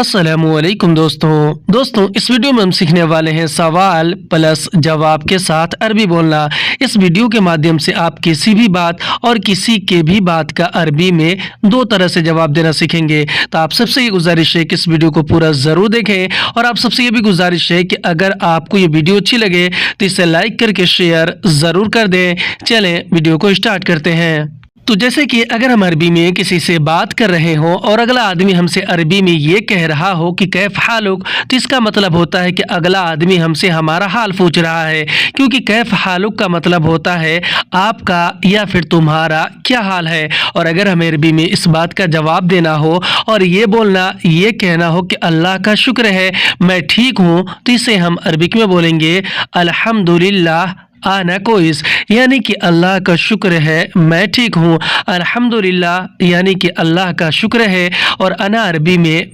अस्सलामुअलैकुम दोस्तों इस वीडियो में हम सीखने वाले हैं सवाल प्लस जवाब के साथ अरबी बोलना। इस वीडियो के माध्यम से आप किसी भी बात और किसी के भी बात का अरबी में दो तरह से जवाब देना सीखेंगे। तो आप सबसे ये गुजारिश है कि इस वीडियो को पूरा ज़रूर देखें और आप सबसे ये भी गुजारिश है कि अगर आपको ये वीडियो अच्छी लगे तो इसे लाइक करके शेयर ज़रूर कर दें। चलें वीडियो को स्टार्ट करते हैं। तो जैसे कि अगर हम अरबी में किसी से बात कर रहे हों और अगला आदमी हमसे अरबी में ये कह रहा हो कि कैफ हालुक, तो इसका मतलब होता है कि अगला आदमी हमसे हमारा हाल पूछ रहा है, क्योंकि कैफ हालुक का मतलब होता है आपका या फिर तुम्हारा क्या हाल है। और अगर हमें अरबी में इस बात का जवाब देना हो और ये बोलना, ये कहना हो कि अल्लाह का शुक्र है मैं ठीक हूँ, तो इसे हम अरबिक में बोलेंगे अल्हम्दुलिल्लाह आना कोइस, यानी कि अल्लाह का शुक्र है मैं ठीक हूँ। अल्हम्दुलिल्लाह यानी कि अल्लाह का शुक्र है। और अना अरबी में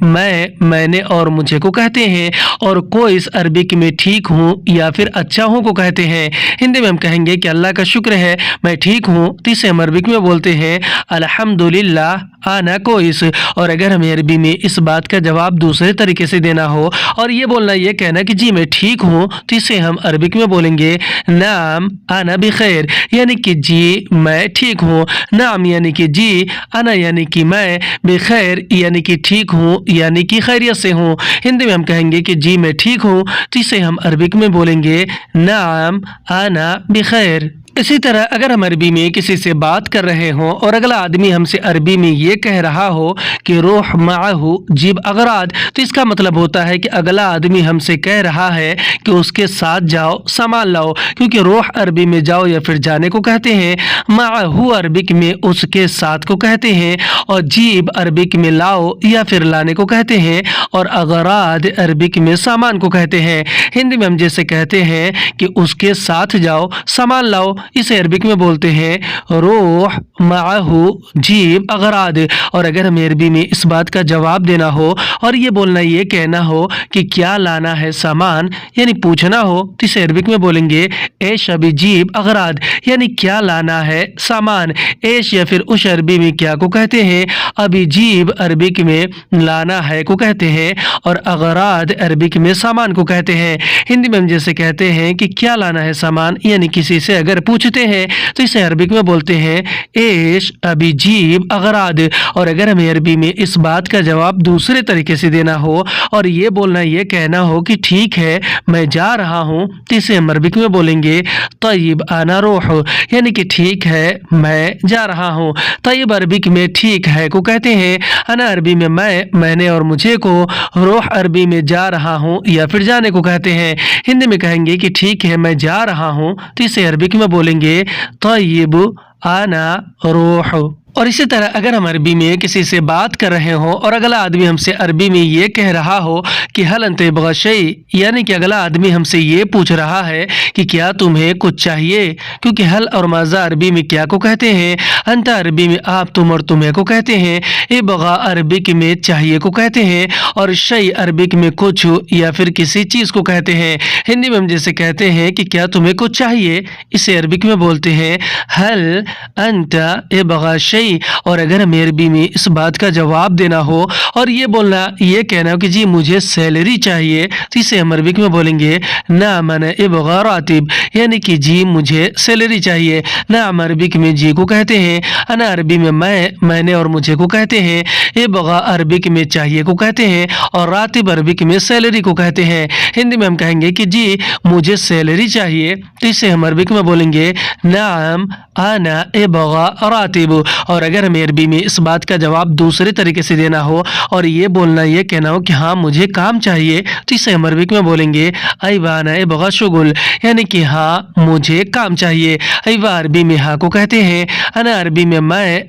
मैंने और मुझे को कहते हैं, और कोइस अरबिक में ठीक हूँ या फिर अच्छा हूँ को कहते हैं। हिंदी में हम कहेंगे कि अल्लाह का शुक्र है मैं ठीक हूँ, तो इसे हम अरबिक में बोलते हैं अल्हम्दुलिल्लाह आना कोइस। और अगर हमें अरबी में इस बात का जवाब दूसरे तरीके से देना हो और ये बोलना, ये कहना कि जी मैं ठीक हूँ, तो इसे हम अरबिक में बोलेंगे नाम आना बिखैर, यानी कि जी मैं ठीक हूँ। नाम यानी कि जी, अना यानी कि मैं, बिखैर यानी कि ठीक हूँ यानी कि खैरियत से हूँ। हिंदी में हम कहेंगे कि जी मैं ठीक हूँ, तो इसे हम अरबिक में बोलेंगे नाम आना बिखैर। इसी तरह अगर हम अरबी में किसी से बात कर रहे हों और अगला आदमी हमसे अरबी में ये कह रहा हो कि रूह माहू जीब अगराद, तो इसका मतलब होता है कि अगला आदमी हमसे कह रहा है कि उसके साथ जाओ सामान लाओ, क्योंकि रूह अरबी में जाओ या फिर जाने को कहते हैं, माहू अरबिक में उसके साथ को कहते हैं, और जीब अरबिक में लाओ या फिर लाने को कहते हैं, और अगराद अरबिक में सामान को कहते हैं। हिंदी में हम जैसे कहते हैं कि उसके साथ जाओ सामान लाओ, इसे अरबिक में बोलते हैं रूह माहू जीब अगराद। और अगर हमें अरबी में इस बात का जवाब देना हो और ये बोलना, ये कहना हो कि क्या लाना है सामान, यानी पूछना हो, तो इसे अरबिक में बोलेंगे एश अभी जीब अगराद, यानी क्या लाना है सामान। एश या फिर उस अरबी में क्या को कहते हैं, अभी जीब अरबिक में लाना है को कहते हैं, और अगराद अरबिक में सामान को कहते हैं। हिंदी में हम जैसे कहते हैं कि क्या लाना है सामान, यानी किसी से अगर पूछते हैं तो इसे अरबिक में बोलते हैं एश अभी जीब अगराद। और अगर हमें अरबी में इस बात का जवाब दूसरे तरीके से देना हो और ये बोलना, ये कहना हो कि ठीक है मैं जा रहा हूँ, तो इसे हम अरबिक में बोलेंगे तय्यब आना रूह, यानी कि ठीक है मैं जा रहा हूँ। तय्यब अरबिक में ठीक है को कहते हैं, अना अरबी में मैंने और मुझे को, रूह अरबी में जा रहा हूँ या फिर जाने को कहते हैं। हिंदी में कहेंगे कि ठीक है मैं जा रहा हूँ, तो इसे अरबिक में बोलेंगे तय्यब आना रूह। और इसी तरह अगर हम अरबी में किसी से बात कर रहे हों और अगला आदमी हमसे अरबी में ये कह रहा हो कि हल अंते बगशई, यानी कि अगला आदमी हमसे ये पूछ रहा है कि क्या तुम्हें कुछ चाहिए, क्योंकि हल और माजा अरबी में क्या को कहते हैं, अंता अरबी में आप तुम और तुम्हें को कहते हैं, ए बगा अरबिक में चाहिए को कहते हैं, और शई अरबिक में कुछ या फिर किसी चीज़ को कहते हैं। हिंदी में हम जैसे कहते हैं कि क्या तुम्हें कुछ चाहिए, इसे अरबिक में बोलते हैं हल अंता ए बगा शई। और अगर हमें अरबी में इस बात का जवाब देना हो और ये बोलना, ये कहना हो कि जी मुझे सैलरी चाहिए, तो इसे हम अरबिक में बोलेंगे नाम इबगा रातिब, यानी कि जी मुझे सैलरी चाहिए। नाम अरबिक में जी को कहते हैं, अना अरबी में मैंने और मुझे को कहते हैं, इबगा अरबिक में चाहिए को कहते हैं, और रातिब अरबिक में सैलरी को कहते हैं। हिंदी में हम कहेंगे कि जी मुझे सैलरी चाहिए, तो इसे हम अरबिक में बोलेंगे नाम आना इबगा रातिब। और अगर हमें अरबी में इस बात का जवाब दूसरे तरीके से देना हो और ये बोलना, ये कहना हो कि हाँ मुझे काम चाहिए, तो इसे हम अरबिक में बोलेंगे अयवाना इबगा शुगुल, यानी कि हाँ मुझे काम चाहिए। अयवा अरबी में हाँ को कहते हैं, अना अरबी में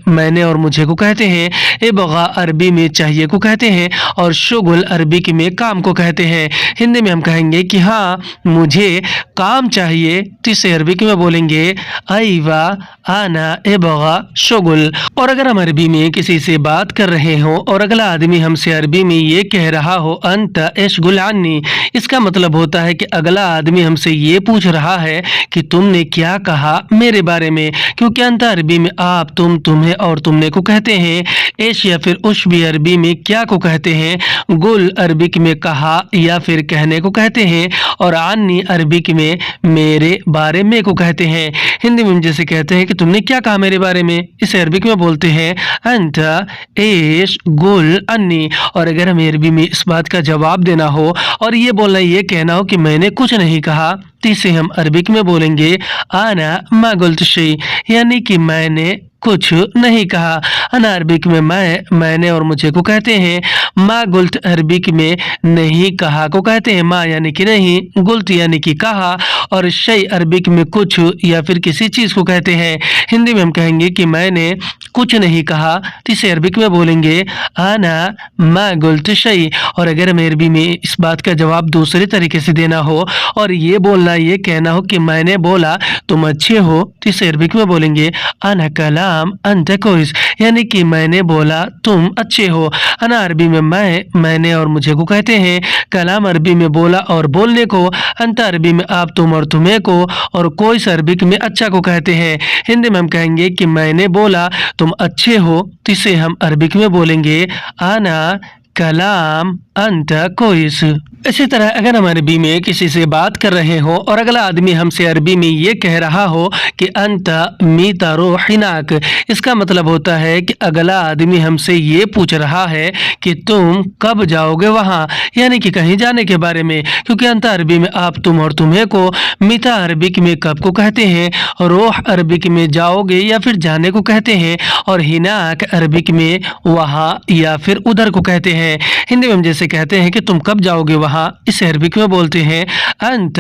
मैंने और मुझे को कहते हैं, इबगा अरबी में चाहिए को कहते हैं, और शुगुल अरबिक में काम को कहते हैं। हिंदी में हम कहेंगे कि हाँ मुझे काम चाहिए, तो इसे अरबिक में बोलेंगे अयवा आना इबगा शुगुल। मशगूल। और अगर हम अरबी में किसी से बात कर रहे हो और अगला आदमी हमसे अरबी में ये कह रहा हो अंत इश्गुल अन्नी, इसका मतलब होता है कि अगला आदमी हमसे ये पूछ रहा है कि तुमने क्या कहा मेरे बारे में। क्योंकि अंत अरबी में आप, तुम, तुम्हें और तुमने को कहते हैं। एश या फिर उश भी अरबी में क्या को कहते हैं। गुल अरबिक में कहा या फिर कहने को कहते हैं। और अन्नी अरबिक में मेरे बारे में को कहते हैं। हिंदी में जैसे कहते हैं कि तुमने क्या कहा मेरे बारे में, इसे अरबिक में बोलते हैं अंत एश गुल अन्नी। और अगर हमें अरबी में इस बात का जवाब देना हो और ये बोलना, ये कहना हो कि मैंने कुछ नहीं कहा, तो इसे हम अरबिक में बोलेंगे आना मा गुल्त शै, यानी कि मैंने कुछ नहीं कहा। अना अरबिक में मैंने और मुझे को कहते हैं। मा गुल्त अरबिक में नहीं कहा को कहते हैं। मा यानी कि नहीं, गुल्त यानी कि कहा, और शै अरबिक में कुछ या फिर किसी चीज़ को कहते हैं। हिंदी में हम कहेंगे कि मैंने कुछ नहीं कहा, तो इसे अरबिक में बोलेंगे आना मा गुल्त शै। और अगर हमें अरबी में इस बात का जवाब दूसरे तरीके से देना हो और ये बोलना, ये कहना हो कि मैंने बोला तुम अच्छे हो, तो इसे अरबिक में बोलेंगे अना कलाम अंत कोइस, यानी कि मैंने बोला तुम अच्छे हो। अना अरबी में मैंने और मुझे को कहते हैं। कलाम अरबी में बोला और बोलने को। अंत अरबी में आप, तुम और तुम्हें को। और कोइस अरबिक में अच्छा को कहते हैं। हिंदी में हम कहेंगे कि मैंने बोला तुम अच्छे हो, तो इसे हम अरबिक में बोलेंगे आना कलाम अंत कोइस। इसी तरह अगर हम अरबी में किसी से बात कर रहे हो और अगला आदमी हमसे अरबी में ये कह रहा हो कि अंत मीता रोहिनाक, इसका मतलब होता है कि अगला आदमी हमसे ये पूछ रहा है कि तुम कब जाओगे वहाँ, यानी कि कहीं जाने के बारे में। क्योंकि अंत अरबी में आप, तुम और तुम्हें को, मीता अरबिक में कब को कहते हैं, रोह अरबिक में जाओगे या फिर जाने को कहते हैं, और हिनाक अरबिक में वहाँ या फिर उधर को कहते हैं। हिंदी में हम जैसे कहते हैं कि तुम कब जाओगे वहाँ, इसे अरबिक में बोलते हैं अंत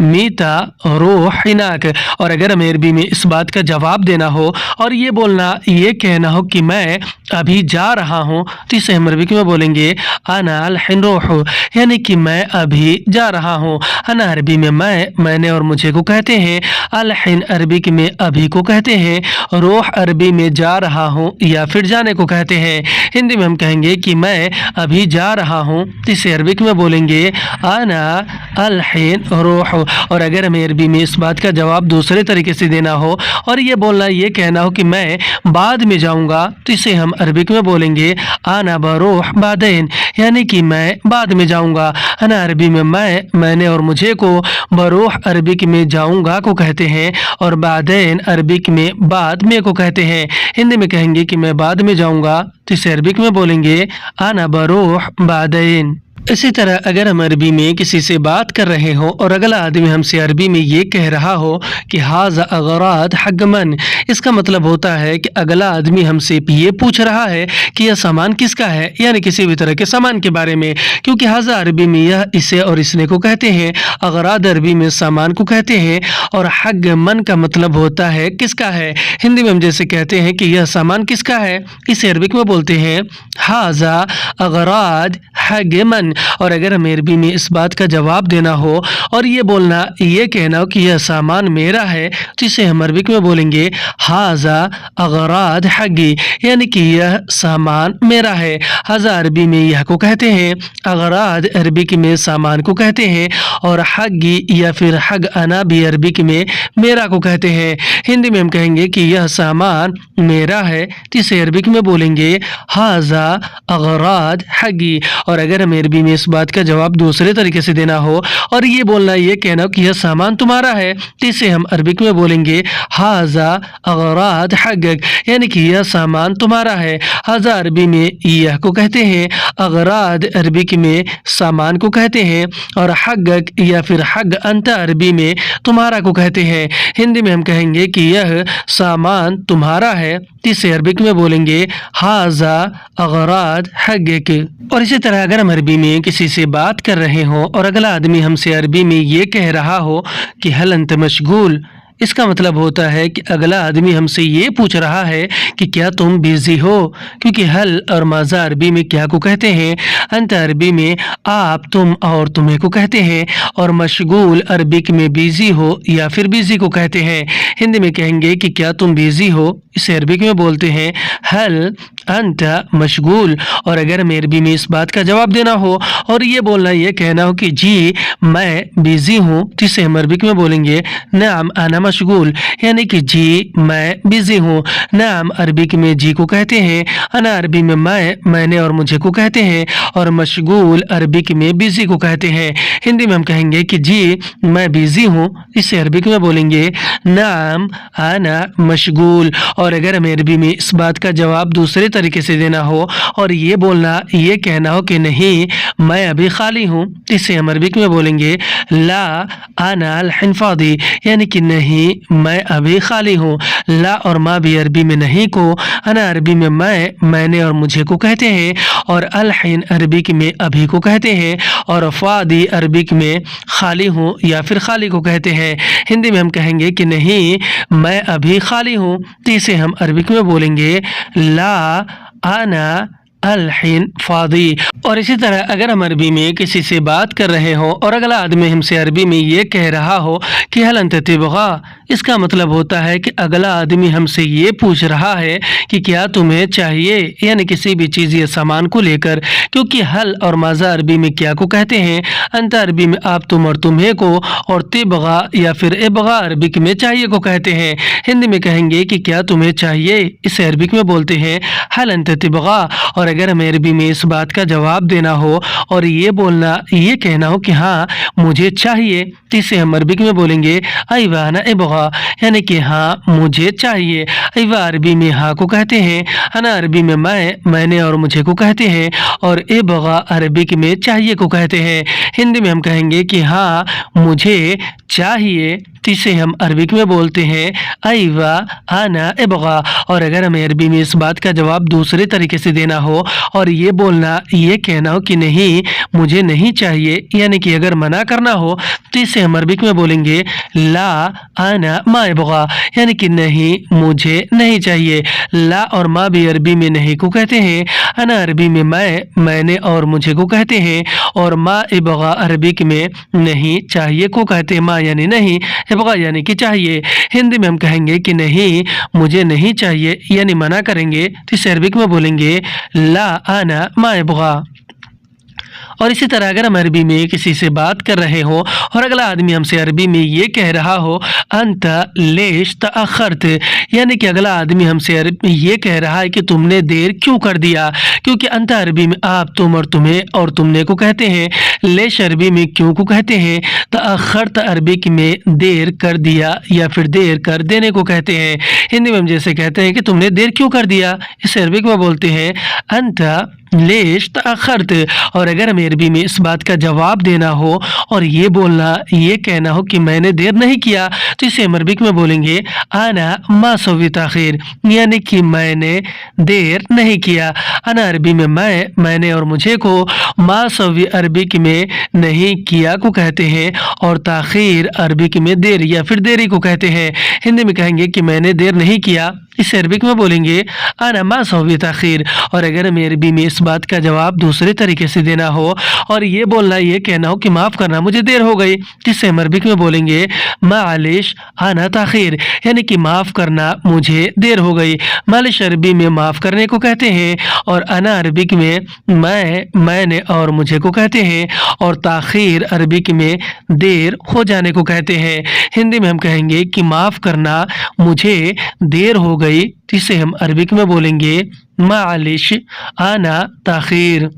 मीता रोहिनाक। और अगर हमें अरबी में इस बात का जवाब देना हो और ये बोलना, ये कहना हो कि मैं अभी जा रहा हूँ, तो इसे हम अरबिक में बोलेंगे अना अलहिन रोह, यानी कि मैं अभी जा रहा हूँ। अना अरबी में मैंने और मुझे को कहते हैं। अलहिन अरबिक में अभी को कहते हैं। रोह अरबी में जा रहा हूँ या फिर जाने को कहते हैं। हिंदी में हम कहेंगे कि मैं अभी जा रहा हूँ, तो इसे अरबिक में बोलेंगे आना अलहिन रोह। और अगर हमें अरबी में इस बात का जवाब दूसरे तरीके से देना हो और ये बोलना, ये कहना हो कि मैं बाद में जाऊंगा, तो इसे हम अरबिक में बोलेंगे आना बरोह बादैन, यानी कि मैं बाद में जाऊंगा। अना अरबी में मैंने और मुझे को बरोह अरबिक में जाऊंगा को कहते हैं, और बादैन अरबिक में बाद में को कहते हैं। हिंदी में कहेंगे कि मैं बाद में जाऊंगा, तो इसे अरबिक में बोलेंगे आना बरोह बादैन। इसी तरह अगर हम अरबी में किसी से बात कर रहे हो और अगला आदमी हमसे अरबी में ये कह रहा हो कि हाज़ा अगराद हगमन, इसका मतलब होता है कि अगला आदमी हमसे ये पूछ रहा है कि यह सामान किसका है, यानी किसी भी तरह के सामान के बारे में। क्योंकि हाज़ा अरबी में यह, इसे और इसने को कहते हैं। अगराद अरबी में सामान को कहते हैं। और हगमन का मतलब होता है किसका है। हिंदी में हम जैसे कहते हैं कि यह सामान किसका है, इसे अरबिक में बोलते हैं हाज़ा अगराद हगमन। और अगर हमें अरबी में इस बात का जवाब देना हो और ये बोलना, ये कहना हो कि यह सामान मेरा है, तो इसे हम अरबिक में बोलेंगे हाज़ा अगराद हगी, यानी कि यह सामान मेरा है। हाज़ा अरबी में यह को कहते हैं। अगराद अरबिक में सामान को कहते हैं। और हगी या फिर हग अना भी अरबिक में मेरा को कहते हैं। हिंदी में हम कहेंगे कि यह सामान मेरा है, तो इसे अरबिक में बोलेंगे हाज़ा अगराद हगी। और अगर हमें अरबी में इस बात का जवाब दूसरे तरीके से देना हो और ये बोलना, ये कहना हो कि यह सामान तुम्हारा है, तो इसे हम अरबिक में बोलेंगे हाज़ा अगराद हगक, यानी कि यह सामान तुम्हारा है। हाज़ा अरबी में यह को कहते हैं। अगराद अरबिक में सामान को कहते हैं। और हगक या फिर हग अंत अरबी में तुम्हारा को कहते हैं। हिंदी में हम कहेंगे कि यह सामान तुम्हारा है, तो इसे अरबिक में बोलेंगे हाज़ा अगराद हगक। और इसी तरह अगर हम अरबी में किसी से बात कर रहे हो और अगला आदमी हमसे अरबी में ये कह रहा हो कि हल अंत मशगूल, इसका मतलब होता है कि अगला आदमी हमसे ये पूछ रहा है कि क्या तुम बिजी हो, क्योंकि हल और माजा अरबी में क्या को कहते हैं, अंत अरबी में आप, तुम और तुम्हें को कहते हैं, और मशगूल अरबिक में बिजी हो या फिर बिजी को कहते हैं। हिंदी में कहेंगे कि क्या तुम बिजी हो, इसे अरबिक में बोलते हैं हल अंत मशगूल। और अगर हमें अरबी में इस बात का जवाब देना हो और ये बोलना, ये कहना हो कि जी मैं बिजी हूँ, तो इसे हम अरबिक में बोलेंगे नाम आना मशगूल, यानी कि जी मैं बिजी हूँ। नाम अरबिक में जी को कहते हैं, अना अरबी में मैंने और मुझे को कहते हैं, और मशगूल अरबिक में बिजी को कहते हैं। हिंदी में हम कहेंगे कि जी मैं बिजी हूँ, इसे अरबिक में बोलेंगे नाम आना मशगूल। और अगर हमें अरबी में इस बात का जवाब दूसरे तरीके से देना हो और ये बोलना, ये कहना हो कि नहीं मैं अभी खाली हूँ, इसे हम अरबिक में बोलेंगे ला आना अल फादी, यानी कि नहीं मैं अभी खाली हूँ। ला और मा भी अरबी में नहीं को, अना अरबी में मैंने और मुझे को कहते हैं, और अल हिन अरबिक में अभी को कहते हैं, और फादी अरबिक में खाली हूँ या फिर खाली को कहते हैं। हिंदी में हम कहेंगे कि नहीं मैं अभी खाली हूँ, तो इसे हम अरबिक में बोलेंगे ला आना अल हिन फादी। और इसी तरह अगर हम अरबी में किसी से बात कर रहे हो और अगला आदमी हमसे अरबी में ये कह रहा हो कि हल अंत तिबगा, इसका मतलब होता है कि अगला आदमी हमसे ये पूछ रहा है कि क्या तुम्हें चाहिए, यानी किसी भी चीज़ या सामान को लेकर, क्योंकि हल और माजा अरबी में क्या को कहते हैं, अंत अरबी में आप, तुम और तुम्हें को, और तिबगा या फिर इबगा अरबिक में चाहिए को कहते हैं। हिंदी में कहेंगे कि क्या तुम्हें चाहिए, इसे अरबिक में बोलते हैं हल अंत तिबगा। और अगर हमें अरबी में इस बात का जवाब देना हो और ये बोलना, ये कहना हो कि हाँ मुझे चाहिए, तो इसे हम अरबिक में बोलेंगे अयवाना इबगा, यानी कि हाँ मुझे चाहिए। अयवा अरबी में हाँ को कहते हैं, अना अरबी में मैंने और मुझे को कहते हैं, और इबगा अरबिक में चाहिए को कहते हैं। हिंदी में हम कहेंगे कि हाँ मुझे चाहिए, तो इसे हम अरबिक में बोलते हैं अयवा आना इबगा। और अगर हमें अरबी में इस बात का जवाब दूसरे तरीके से देना हो और ये बोलना, ये कहना हो कि नहीं मुझे नहीं चाहिए, यानी कि अगर मना करना हो, तो इसे हम अरबिक में बोलेंगे ला आना मा इबगा, यानी कि नहीं मुझे नहीं चाहिए। ला और मा भी अरबी में नहीं को कहते हैं, अना अरबी में मैंने और मुझे को कहते हैं, और मा इबगा अरबिक में नहीं चाहिए को कहते हैं। मा यानी नहीं, इबगा यानी कि चाहिए। हिंदी में हम कहेंगे कि नहीं मुझे नहीं चाहिए, यानी मना करेंगे, तो इसे अरबिक में बोलेंगे ला आना मा इबगा। और इसी तरह अगर हम अरबी में किसी से बात कर रहे हो और अगला आदमी हमसे अरबी में ये कह रहा हो अंत लेश तअखरत, यानी कि अगला आदमी हमसे अरबी ये कह रहा है कि तुमने देर क्यों कर दिया, क्योंकि अंत अरबी में आप, तुम और तुम्हें और तुमने को कहते हैं, लेश अरबी में क्यों को कहते हैं, तअखरत अरबी में देर कर दिया या फिर देर कर देने को कहते हैं। हिंदी में हम जैसे कहते हैं कि तुमने देर क्यों कर दिया, इसे अरबिक में बोलते हैं अंत लेश तअखरत। और अगर हमें अरबी में इस बात का जवाब देना हो और ये बोलना, ये कहना हो कि मैंने देर नहीं किया, तो इसे हम अरबिक में बोलेंगे आना मा सवी ताखिर, यानी कि मैंने देर नहीं किया। अना अरबी में मैंने और मुझे को, मा सवी अरबिक में नहीं किया को कहते हैं, और ताखिर अरबिक में देर या फिर देरी को कहते हैं। हिंदी में कहेंगे कि मैंने देर नहीं किया, इसे अरबिक में बोलेंगे आना मा सवी ताखिर। और अगर हमें अरबी में इस बात का जवाब दूसरे तरीके से देना हो और ये बोलना, ये कहना हो कि माफ़ करना मुझे देर हो गई, जिससे हम अरबिक में बोलेंगे मालिश आना ताखिर, यानी कि माफ़ करना मुझे देर हो गई। मालिश अरबी में माफ़ करने को कहते हैं, और अना अरबिक में मैंने और मुझे को कहते हैं, और ताखिर अरबिक में देर हो जाने को कहते हैं। हिंदी में हम कहेंगे कि माफ़ करना मुझे देर हो गई, जिसे हम अरबिक में बोलेंगे मालिश आना ताखिर।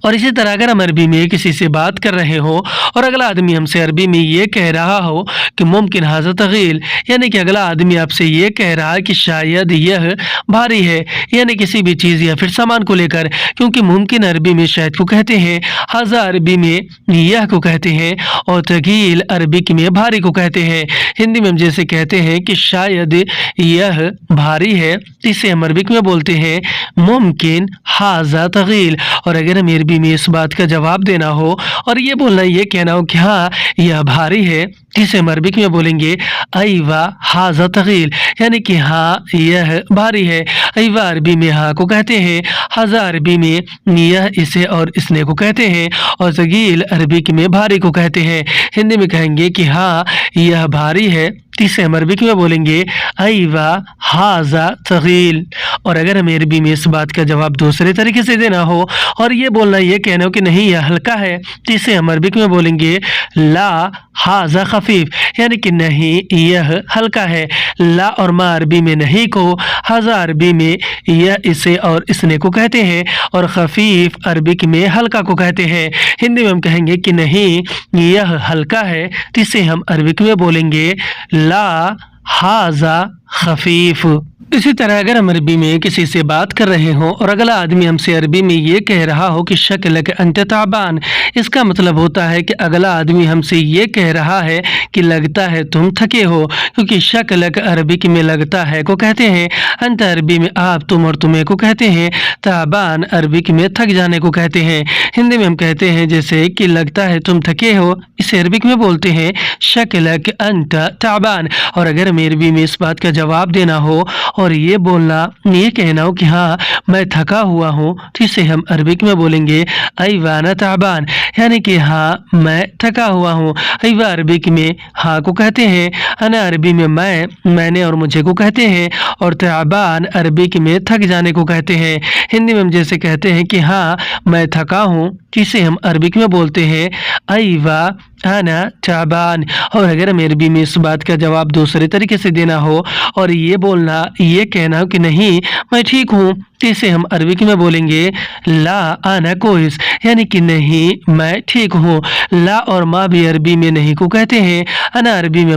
और इसी तरह अगर हम अरबी में किसी से बात कर रहे हो और अगला आदमी हमसे अरबी में ये कह रहा हो कि मुमकिन हाज़ा तगील, यानी कि अगला आदमी आपसे ये कह रहा है कि शायद यह भारी है, यानी किसी भी चीज़ या फिर सामान को लेकर, क्योंकि मुमकिन अरबी में शायद को कहते हैं, हाज़ा अरबी में यह को कहते हैं, और तगील अरबी में भारी को कहते हैं। हिंदी में हम जैसे कहते हैं कि शायद यह भारी है, इसे हम अरबिक में बोलते हैं मुमकिन हाज़ा तगील। और अगर हम अरबी में इस बात का जवाब देना हो और ये बोलना, ये कहना हो कि हाँ यह भारी है, इसे हम अरबिक में बोलेंगे अयवा हाजा तगील, यानी कि हाँ यह भारी है। अयवा अरबी में हाँ को कहते हैं, हाजा अरबी में यह इसे और इसने को कहते हैं, और तगील अरबिक में भारी को कहते हैं। हिंदी में कहेंगे कि हाँ यह भारी है, इसे हम अरबिक में बोलेंगे अयवा हाजा तगील। और अगर हमें अरबी में इस बात का जवाब दूसरे तरीके से देना हो और ये बोलना, ये कहना हो कि नहीं यह हल्का है, तो इसे हम अरबिक में बोलेंगे ला हाजा खफीफ, यानी कि नहीं यह हल्का है। ला और मा अरबी में नहीं को, हाजा अरबी में यह इसे और इसने को कहते हैं, और खफीफ अरबिक में हल्का को कहते हैं। हिंदी में हम कहेंगे कि नहीं यह हल्का है, तो इसे हम अरबिक में बोलेंगे ला हाजा खफीफ। इसी तरह अगर हम अरबी में किसी से बात कर रहे हों और अगला आदमी हमसे अरबी में ये कह रहा हो कि शक्लक अंत ताबान, इसका मतलब होता है कि अगला आदमी हमसे ये कह रहा है कि लगता है तुम थके हो, क्योंकि शक्लक अरबिक में लगता है को कहते हैं, अंत अरबी में आप तुम और तुम्हें को कहते हैं, ताबान अरबिक में थक जाने को कहते हैं। हिंदी में हम कहते हैं जैसे कि लगता है तुम थके हो, इसे अरबिक में बोलते हैं शक्लक अंत ताबान। और अगर हमें अरबी में इस बात का जवाब देना हो और ये बोलना, ये कहना हो कि हाँ मैं थका हुआ हूँ, तो इसे हम अरबिक में बोलेंगे अयवाना ताबान, यानी कि हाँ मैं थका हुआ हूँ। अयवा अरबिक में हाँ को कहते हैं, अना अरबी में मैंने और मुझे को कहते हैं, और ताबान अरबिक में थक जाने को कहते हैं। हिंदी में हम जैसे कहते हैं कि हाँ मैं थका हूँ, इसे हम अरबिक में बोलते हैं अयवा आना ताबान। और अगर हमें अरबी में इस बात का जवाब दूसरे तरीके से देना हो और ये बोलना, ये कहना हो कि नहीं मैं ठीक हूँ, तो इसे हम अरबिक में बोलेंगे ला आना कोइस, यानी कि नहीं मैं ठीक हूँ। ला और माँ भी अरबी में नहीं को कहते हैं, अना अरबी में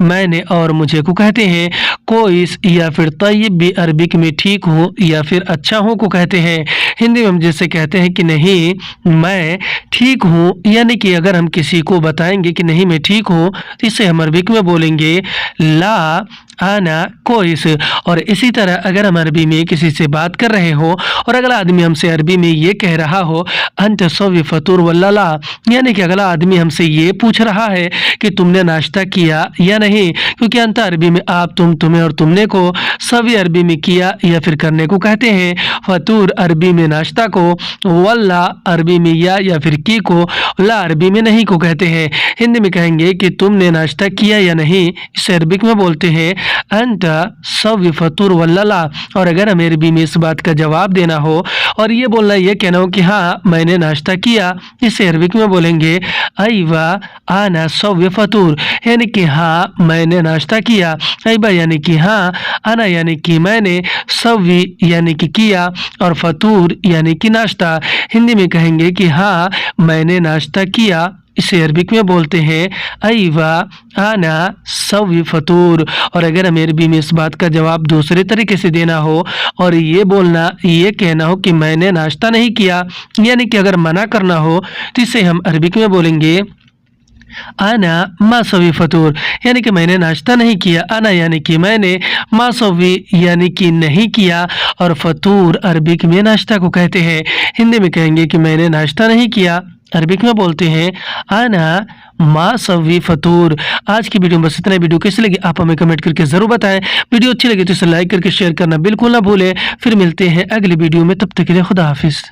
मैंने और मुझे को कहते हैं, कोइस या फिर तय्यब भी अरबिक में ठीक हूँ या फिर अच्छा हूँ को कहते हैं। हिंदी में हम जैसे कहते हैं कि नहीं मैं ठीक हूँ, यानी कि अगर हम किसी को बताएंगे कि नहीं मैं ठीक हूँ, तो इसे हम अरबिक में बोलेंगे ला आना कोइस। और इसी तरह अगर हम अरबी में किसी से बात कर रहे हो और अगला आदमी हमसे अरबी में ये कह रहा हो अंत सव्य फतूर वल्ला, यानी कि अगला आदमी हमसे ये पूछ रहा है कि तुमने नाश्ता किया या नहीं, क्योंकि अंत अरबी में आप तुम तुम्हें और तुमने को सव्य अरबी में किया या फिर करने को कहते हैं, फतूर अरबी में नाश्ता को, वल्ला अरबी में या फिर की को, ला अरबी में नहीं को कहते हैं। हिंदी में कहेंगे कि तुमने नाश्ता किया या नहीं, इसे अरबिक में बोलते हैं अंत सव्य फतूर वल्ला। और अगर हमें अरबी में इस बात का जवाब देना हो और ये बोलना, ये कहना हो कि हाँ मैंने नाश्ता किया, इसे अरबिक में बोलेंगे अयवा आना सव्य फतूर, यानी कि हाँ मैंने नाश्ता किया, अयबा यानी कि हाँ, आना यानी कि मैंने, सव्य यानी कि किया, और फतूर यानी कि नाश्ता। हिंदी में कहेंगे कि हाँ मैंने नाश्ता किया, इसे अरबिक में बोलते हैं अयवा आना सव्य फतूर। और अगर हमें अरबी में इस बात का जवाब दूसरे तरीके से देना हो और ये बोलना, ये कहना हो कि मैंने नाश्ता नहीं किया, यानी कि अगर मना करना हो, तो इसे हम अरबिक में बोलेंगे आना मा सवी फतूर, यानी कि मैंने नाश्ता नहीं किया, आना यानी कि मैंने, मा सवी यानी कि नहीं किया, और फतूर अरबिक में नाश्ता को कहते हैं। हिंदी में कहेंगे कि मैंने नाश्ता नहीं किया, अरबिक में बोलते हैं आना मा सवी फतूर। आज की वीडियो में बस इतना। वीडियो कैसी लगी आप हमें कमेंट करके जरूर बताएं। वीडियो अच्छी लगी तो इसे लाइक करके शेयर करना बिल्कुल ना भूलें। फिर मिलते हैं अगली वीडियो में, तब तक के लिए खुदा हाफिज।